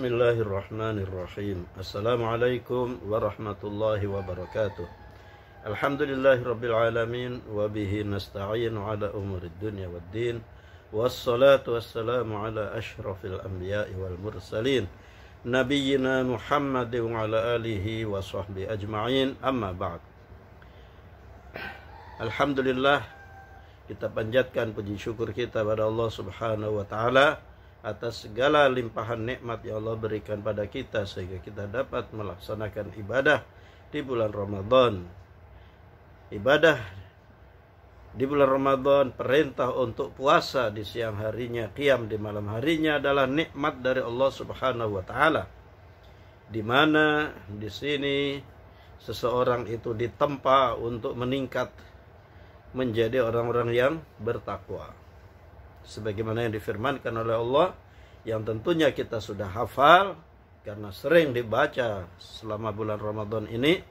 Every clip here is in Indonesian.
Bismillahirrahmanirrahim. Assalamualaikum warahmatullahi wabarakatuh. Alhamdulillahirabbil alamin wa bihi nasta'inu ala umurid dunya waddin. Wassalatu wassalamu ala asyrafil anbiya'i wal mursalin nabiyyina Muhammad wa ala alihi wa sahbihi ajma'in. Amma ba'd. Alhamdulillah, kita panjatkan puji syukur kita pada Allah Subhanahu wa taala atas segala limpahan nikmat yang Allah berikan pada kita sehingga kita dapat melaksanakan ibadah di bulan Ramadan. Ibadah di bulan Ramadan, perintah untuk puasa di siang harinya, qiyam di malam harinya adalah nikmat dari Allah Subhanahu wa taala. Di mana di sini seseorang itu ditempa untuk meningkat menjadi orang-orang yang bertakwa. Sebagaimana yang difirmankan oleh Allah, yang tentunya kita sudah hafal karena sering dibaca selama bulan Ramadan ini,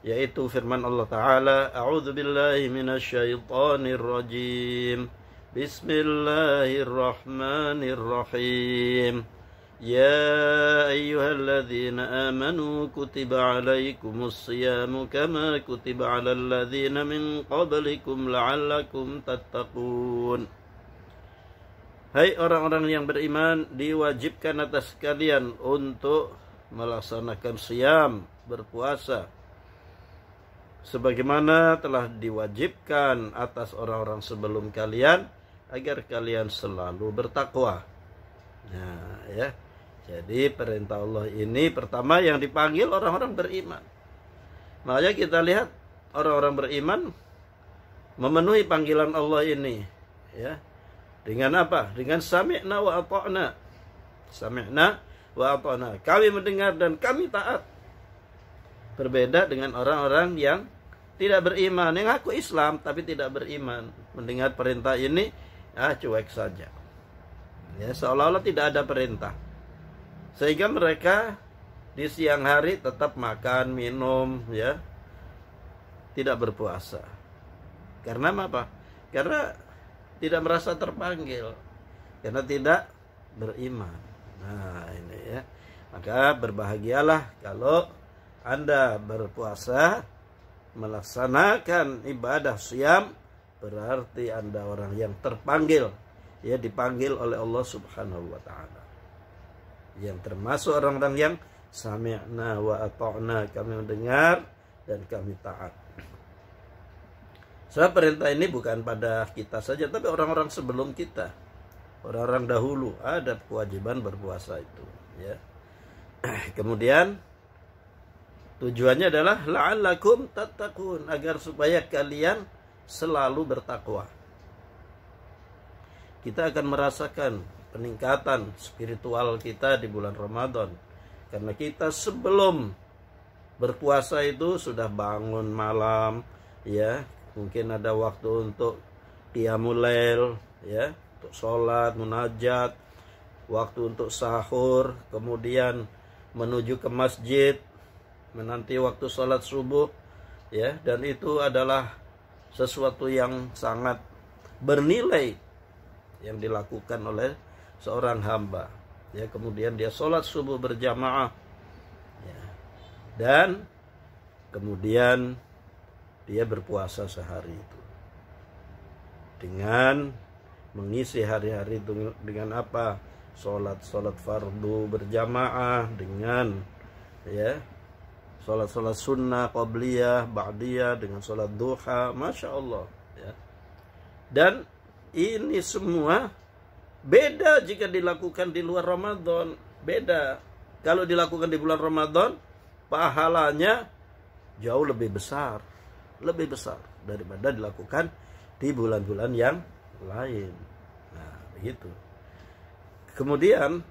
yaitu firman Allah Ta'ala, A'udzubillahi minasyaitonir rajim, Bismillahirrahmanirrahim. Ya ayyuhalladzina amanu kutiba alaikumus siyamu kama kutiba alal ladzina min qablikum la'allakum tattaqun. Hai orang-orang yang beriman, diwajibkan atas kalian untuk melaksanakan siyam, berpuasa, sebagaimana telah diwajibkan atas orang-orang sebelum kalian, agar kalian selalu bertakwa. Nah, ya. Jadi perintah Allah ini pertama yang dipanggil orang-orang beriman. Makanya kita lihat orang-orang beriman memenuhi panggilan Allah ini, ya. Dengan apa? Dengan sami'na wa ata'na. Sami'na wa ata'na. Kami mendengar dan kami taat. Berbeda dengan orang-orang yang tidak beriman, yang ngaku Islam tapi tidak beriman. Mendengar perintah ini, cuek saja. Ya, seolah-olah tidak ada perintah. Sehingga mereka di siang hari tetap makan, minum, ya. Tidak berpuasa. Karena apa? Karena tidak merasa terpanggil, karena tidak beriman. Nah, ini ya. Maka berbahagialah kalau Anda berpuasa, melaksanakan ibadah siyam, berarti Anda orang yang terpanggil, ya, dipanggil oleh Allah Subhanahu wa taala. Yang termasuk orang-orang yang sami'na wa ata'na, kami mendengar dan kami taat. Sebab perintah ini bukan pada kita saja, tapi orang-orang sebelum kita, orang-orang dahulu ada kewajiban berpuasa itu, ya. Kemudian tujuannya adalah la'allakum tattaqun, agar supaya kalian selalu bertakwa. Kita akan merasakan peningkatan spiritual kita di bulan Ramadan, karena kita sebelum berpuasa itu sudah bangun malam, ya. Mungkin ada waktu untuk qiyamul lail, ya, untuk sholat, munajat, waktu untuk sahur, kemudian menuju ke masjid, menanti waktu sholat subuh, ya, dan itu adalah sesuatu yang sangat bernilai yang dilakukan oleh seorang hamba, ya. Kemudian dia sholat subuh berjamaah, ya, dan kemudian dia berpuasa sehari itu dengan mengisi hari-hari itu dengan apa? Sholat fardu berjamaah, dengan, ya, sholat sunnah qabliyah, ba'diyah, dengan sholat duha, masya Allah, ya. Dan ini semua beda jika dilakukan di luar Ramadan. Beda. Kalau dilakukan di bulan Ramadan, pahalanya jauh lebih besar daripada dilakukan di bulan-bulan yang lain. Nah, begitu. Kemudian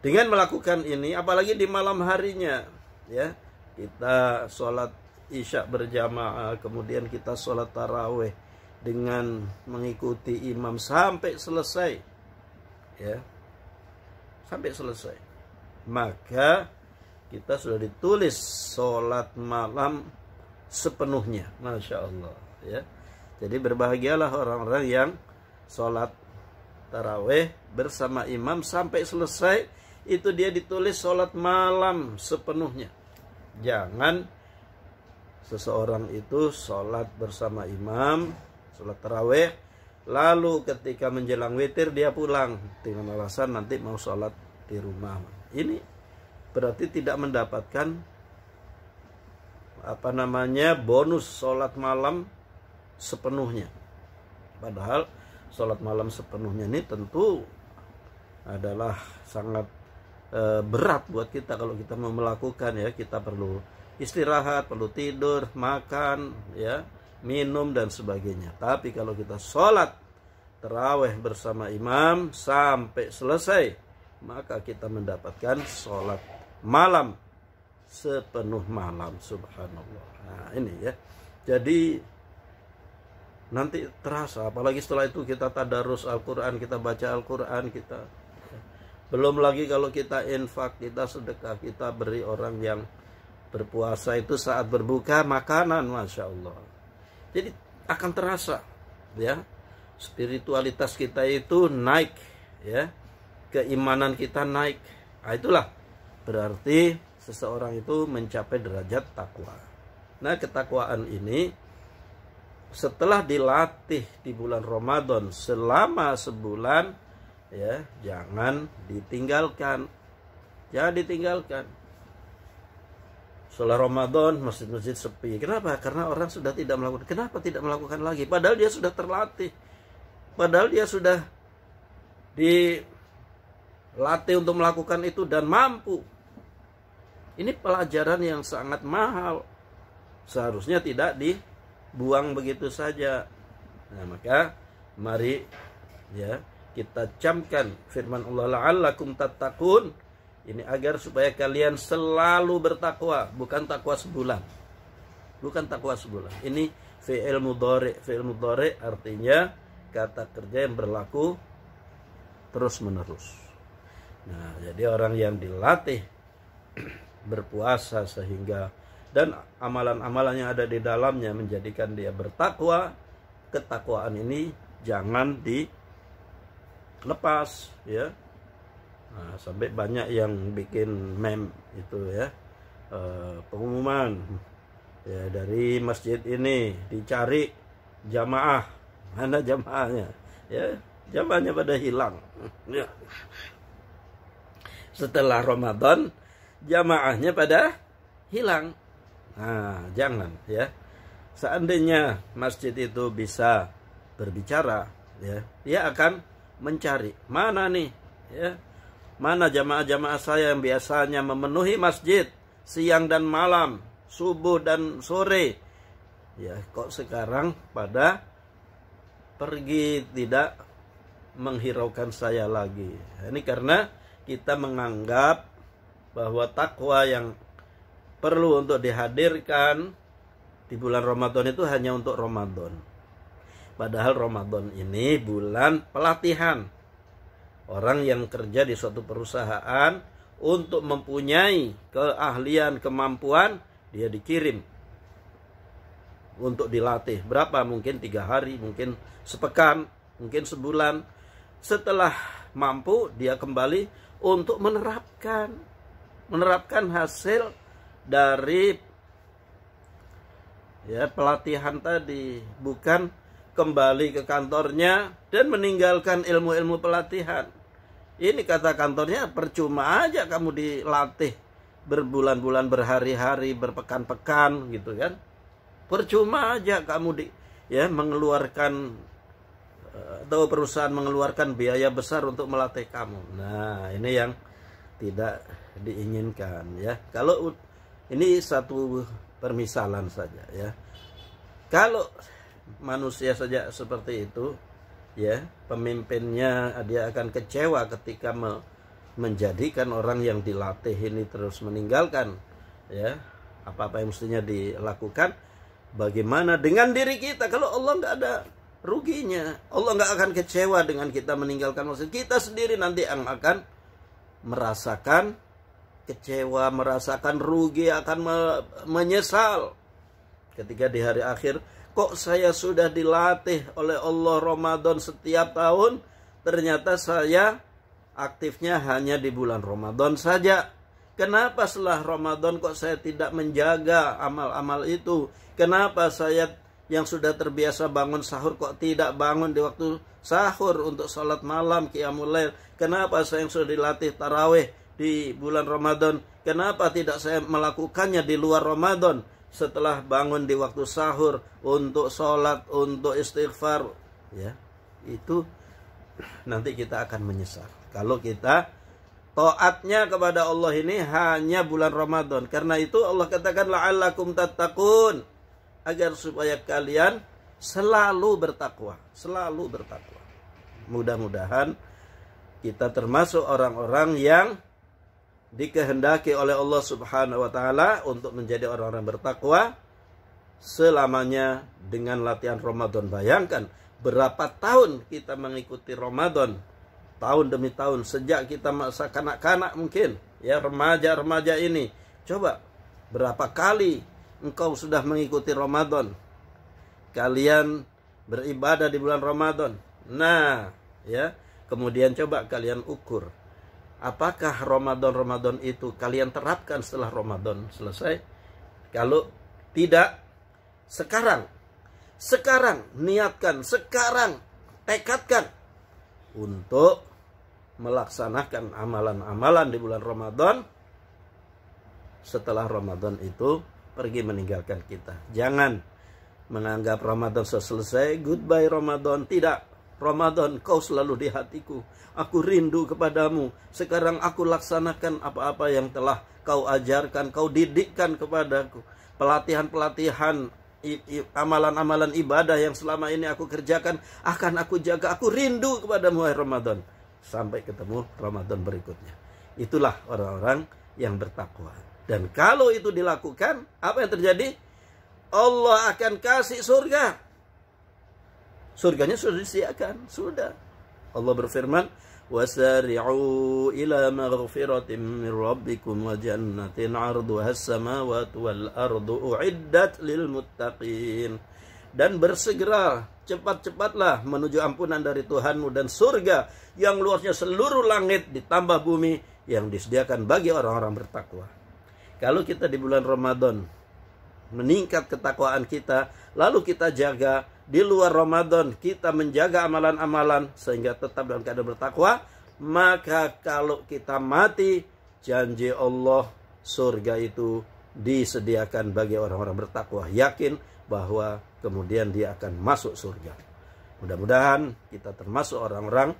dengan melakukan ini, apalagi di malam harinya, ya, kita sholat isya berjamaah, kemudian kita sholat tarawih dengan mengikuti imam sampai selesai, ya, sampai selesai, maka kita sudah ditulis sholat malam sepenuhnya, masya Allah, ya. Jadi berbahagialah orang-orang yang sholat taraweh bersama imam sampai selesai, itu dia ditulis sholat malam sepenuhnya. Jangan seseorang itu sholat bersama imam, sholat taraweh, lalu ketika menjelang witir dia pulang dengan alasan nanti mau sholat di rumah. Ini berarti tidak mendapatkan bonus sholat malam sepenuhnya. Padahal sholat malam sepenuhnya ini tentu adalah sangat berat buat kita kalau kita mau melakukan, ya. Kita perlu istirahat, perlu tidur, makan, ya, minum dan sebagainya. Tapi kalau kita sholat taraweh bersama imam sampai selesai, maka kita mendapatkan sholat malam sepenuh malam. Subhanallah. Nah ini ya, jadi nanti terasa, apalagi setelah itu kita tadarus Al-Quran, kita baca Al-Quran, kita belum lagi kalau kita infak, kita sedekah, kita beri orang yang berpuasa itu saat berbuka makanan, Masya Allah. Jadi akan terasa, ya, spiritualitas kita itu naik, ya, keimanan kita naik. Nah, itulah berarti seseorang itu mencapai derajat takwa. Nah, ketakwaan ini setelah dilatih di bulan Ramadan selama sebulan, ya, jangan ditinggalkan. Jangan ditinggalkan. Setelah Ramadan masjid-masjid sepi. Kenapa? Karena orang sudah tidak melakukan. Kenapa tidak melakukan lagi? Padahal dia sudah terlatih. Padahal dia sudah dilatih untuk melakukan itu dan mampu. Ini pelajaran yang sangat mahal. Seharusnya tidak dibuang begitu saja. Nah, maka mari, ya, kita camkan firman Allah, la'allakum tattaqun. Ini agar supaya kalian selalu bertakwa, bukan takwa sebulan. Bukan takwa sebulan. Ini fi'il mudhari'. Fi'il mudhari' artinya kata kerja yang berlaku terus-menerus. Nah, jadi orang yang dilatih berpuasa sehingga dan amalan-amalan yang ada di dalamnya menjadikan dia bertakwa, ketakwaan ini jangan dilepas, ya. Nah, sampai banyak yang bikin meme itu, ya, pengumuman, ya, dari masjid ini dicari jamaah, mana jamaahnya, ya, jamaahnya pada hilang, ya. Setelah Ramadan jamaahnya pada hilang. Nah, jangan, ya. Seandainya masjid itu bisa berbicara, ya, dia akan mencari mana nih, ya, mana jamaah-jamaah saya yang biasanya memenuhi masjid siang dan malam, subuh dan sore, ya, kok sekarang pada pergi, tidak menghiraukan saya lagi. Ini karena kita menganggap bahwa takwa yang perlu untuk dihadirkan di bulan Ramadan itu hanya untuk Ramadan. Padahal Ramadan ini bulan pelatihan. Orang yang kerja di suatu perusahaan untuk mempunyai keahlian, kemampuan, dia dikirim untuk dilatih. Berapa? Mungkin 3 hari, mungkin sepekan, mungkin sebulan. Setelah mampu, dia kembali untuk menerapkan hasil dari, ya, pelatihan tadi, bukan kembali ke kantornya dan meninggalkan ilmu-ilmu pelatihan. Ini kata kantornya, percuma aja kamu dilatih berbulan-bulan, berhari-hari, berpekan-pekan, gitu kan. Percuma aja kamu mengeluarkan, atau perusahaan mengeluarkan biaya besar untuk melatih kamu. Nah, ini yang tidak diinginkan, ya. Kalau ini satu permisalan saja, ya. Kalau manusia saja seperti itu, ya, pemimpinnya dia akan kecewa ketika menjadikan orang yang dilatih ini terus meninggalkan, ya, apa-apa yang mestinya dilakukan. Bagaimana dengan diri kita? Kalau Allah nggak ada ruginya, Allah nggak akan kecewa dengan kita meninggalkan maksud. Kita sendiri nanti yang akan merasakan kecewa, merasakan rugi, akan menyesal ketika di hari akhir. Kok saya sudah dilatih oleh Allah Ramadan setiap tahun, ternyata saya aktifnya hanya di bulan Ramadan saja. Kenapa setelah Ramadan kok saya tidak menjaga amal-amal itu? Kenapa saya yang sudah terbiasa bangun sahur kok tidak bangun di waktu sahur untuk sholat malam, qiyamul lail? Kenapa saya yang sudah dilatih tarawih di bulan Ramadan, kenapa tidak saya melakukannya di luar Ramadan? Setelah bangun di waktu sahur untuk sholat, untuk istighfar, ya, itu nanti kita akan menyesal kalau kita taatnya kepada Allah ini hanya bulan Ramadan. Karena itu Allah katakan la'allakum tattaqun, agar supaya kalian selalu bertakwa, selalu bertakwa. Mudah-mudahan kita termasuk orang-orang yang dikehendaki oleh Allah Subhanahu wa taala untuk menjadi orang-orang bertakwa selamanya dengan latihan Ramadan. Bayangkan berapa tahun kita mengikuti Ramadan, tahun demi tahun, sejak kita masa kanak-kanak mungkin, ya, remaja-remaja ini. Coba berapa kali engkau sudah mengikuti Ramadan, kalian beribadah di bulan Ramadan. Nah, ya, kemudian coba kalian ukur, apakah Ramadan itu kalian terapkan setelah Ramadan selesai? Kalau tidak, sekarang niatkan, sekarang tekadkan untuk melaksanakan amalan-amalan di bulan Ramadan. Setelah Ramadan itu pergi meninggalkan kita. Jangan menganggap Ramadan selesai, goodbye Ramadan. Tidak, Ramadan kau selalu di hatiku, aku rindu kepadamu. Sekarang aku laksanakan apa-apa yang telah kau ajarkan, kau didikkan kepadaku. Pelatihan-pelatihan, amalan-amalan ibadah yang selama ini aku kerjakan akan aku jaga. Aku rindu kepadamu wahai Ramadan. Sampai ketemu Ramadan berikutnya. Itulah orang-orang yang bertakwa. Dan kalau itu dilakukan, apa yang terjadi? Allah akan kasih surga. Surganya sudah disediakan, sudah. Allah berfirman, "Wasari'u ila maghfiratin min rabbikum wa jannatin 'arduha as-samawati wal ardu u'iddat lil muttaqin." Dan bersegera, cepat-cepatlah menuju ampunan dari Tuhanmu dan surga yang luasnya seluruh langit ditambah bumi yang disediakan bagi orang-orang bertakwa. Kalau kita di bulan Ramadan meningkat ketakwaan kita, lalu kita jaga di luar Ramadan, kita menjaga amalan-amalan sehingga tetap dalam keadaan bertakwa, maka kalau kita mati, janji Allah surga itu disediakan bagi orang-orang bertakwa. Yakin bahwa kemudian dia akan masuk surga. Mudah-mudahan kita termasuk orang-orang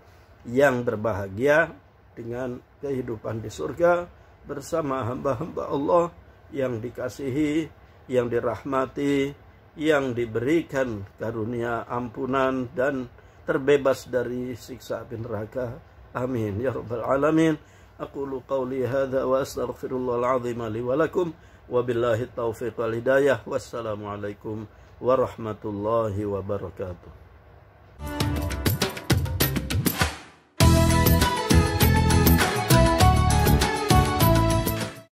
yang berbahagia dengan kehidupan di surga bersama hamba-hamba Allah yang dikasihi, yang dirahmati, yang diberikan karunia ampunan dan terbebas dari siksa api neraka. Amin ya rabbal alamin. Aqulu qawli hadza wa astaghfirullahal azim li wa lakum wa billahi taufiq wal hidayah. Wassalamualaikum warahmatullahi wabarakatuh.